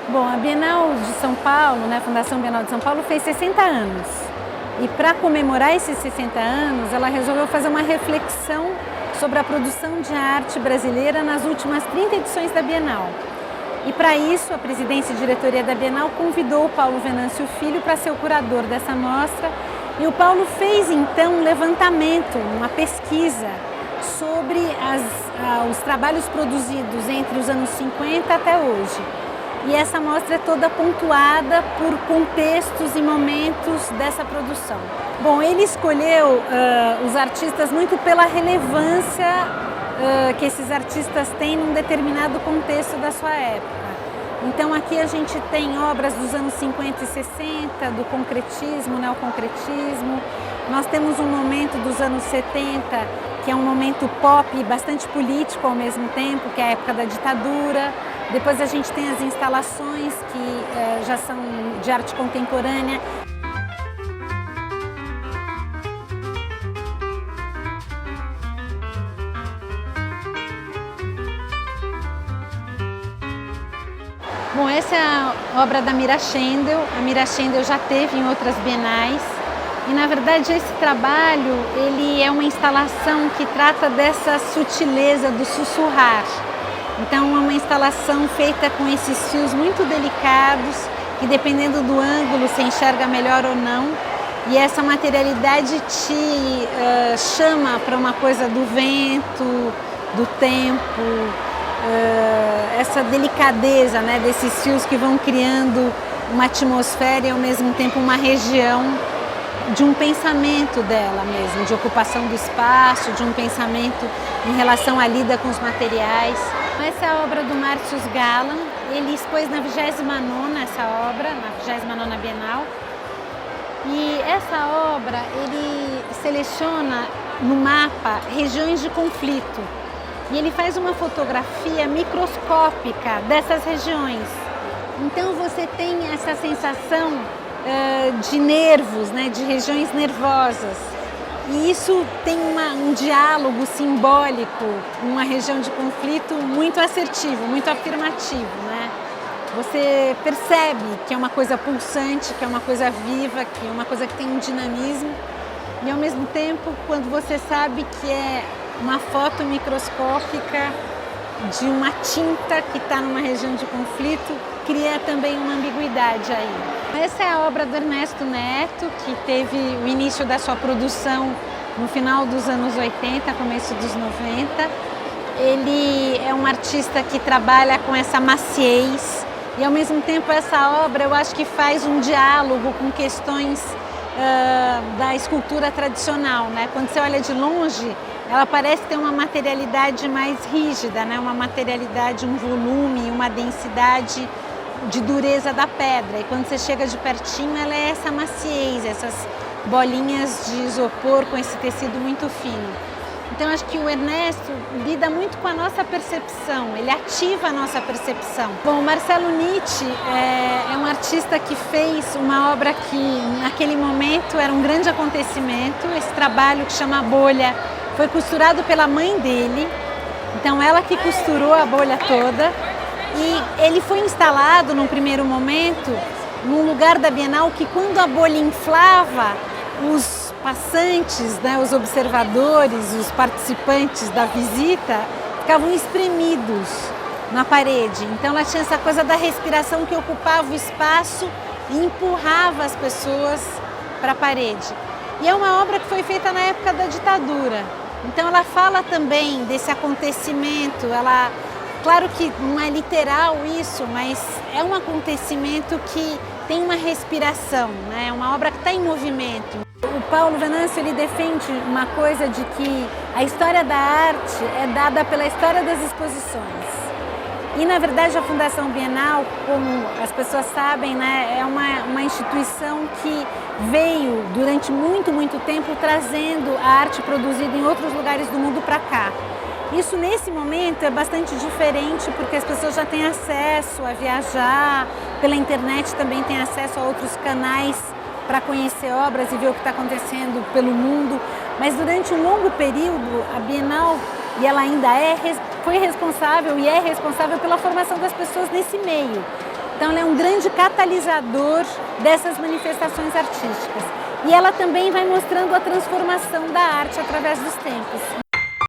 Bom, a Bienal de São Paulo, né, a Fundação Bienal de São Paulo fez 60 anos. E para comemorar esses 60 anos, ela resolveu fazer uma reflexão sobre a produção de arte brasileira nas últimas 30 edições da Bienal. E para isso, a presidência e diretoria da Bienal convidou o Paulo Venâncio Filho para ser o curador dessa mostra. E o Paulo fez então um levantamento, uma pesquisa sobre os trabalhos produzidos entre os anos 50 até hoje. E essa mostra é toda pontuada por contextos e momentos dessa produção. Bom, ele escolheu os artistas muito pela relevância que esses artistas têm num determinado contexto da sua época. Então aqui a gente tem obras dos anos 50 e 60, do concretismo, neoconcretismo. Nós temos um momento dos anos 70, que é um momento pop e bastante político ao mesmo tempo, que é a época da ditadura. Depois a gente tem as instalações que já são de arte contemporânea. Bom, essa é a obra da Mira Schendel. A Mira Schendel já teve em outras bienais. E, na verdade, esse trabalho ele é uma instalação que trata dessa sutileza do sussurrar. Então, é uma instalação feita com esses fios muito delicados, que dependendo do ângulo você enxerga melhor ou não. E essa materialidade te chama para uma coisa do vento, do tempo, essa delicadeza, né, desses fios que vão criando uma atmosfera e ao mesmo tempo uma região de um pensamento dela mesmo, de ocupação do espaço, de um pensamento em relação à lida com os materiais. Essa é a obra do Márcio Galan. Ele expôs na 29ª essa obra, na 29ª Bienal. E essa obra, ele seleciona no mapa regiões de conflito. E ele faz uma fotografia microscópica dessas regiões. Então você tem essa sensação de nervos, né, de regiões nervosas. E isso tem um diálogo simbólico, uma região de conflito muito assertivo, muito afirmativo, né? Você percebe que é uma coisa pulsante, que é uma coisa viva, que é uma coisa que tem um dinamismo. E ao mesmo tempo, quando você sabe que é uma foto microscópica de uma tinta que está numa região de conflito, cria também uma ambiguidade aí. Essa é a obra do Ernesto Neto, que teve o início da sua produção no final dos anos 80, começo dos 90. Ele é um artista que trabalha com essa maciez e ao mesmo tempo essa obra eu acho que faz um diálogo com questões da escultura tradicional, né? Quando você olha de longe, ela parece ter uma materialidade mais rígida, né? Uma materialidade, um volume, uma densidade de dureza da pedra. E quando você chega de pertinho, ela é essa maciez, essas bolinhas de isopor com esse tecido muito fino. Então acho que o Ernesto lida muito com a nossa percepção, ele ativa a nossa percepção. Bom, o Marcelo Nitti é um artista que fez uma obra que naquele momento era um grande acontecimento. Esse trabalho que chama Bolha foi costurado pela mãe dele, então ela que costurou a bolha toda. E ele foi instalado num primeiro momento num lugar da Bienal que quando a bolha inflava, os passantes, né, os observadores, os participantes da visita ficavam espremidos na parede. Então ela tinha essa coisa da respiração que ocupava o espaço e empurrava as pessoas para a parede. E é uma obra que foi feita na época da ditadura. Então ela fala também desse acontecimento, claro que não é literal isso, mas é um acontecimento que tem uma respiração, né? É uma obra que está em movimento. O Paulo Venâncio ele defende uma coisa de que a história da arte é dada pela história das exposições. E na verdade a Fundação Bienal, como as pessoas sabem, né, é uma instituição que veio durante muito tempo trazendo a arte produzida em outros lugares do mundo para cá. Isso nesse momento é bastante diferente porque as pessoas já têm acesso a viajar, pela internet também têm acesso a outros canais para conhecer obras e ver o que está acontecendo pelo mundo. Mas durante um longo período a Bienal, e ela ainda foi responsável e é responsável pela formação das pessoas nesse meio. Então ela é um grande catalisador dessas manifestações artísticas. E ela também vai mostrando a transformação da arte através dos tempos.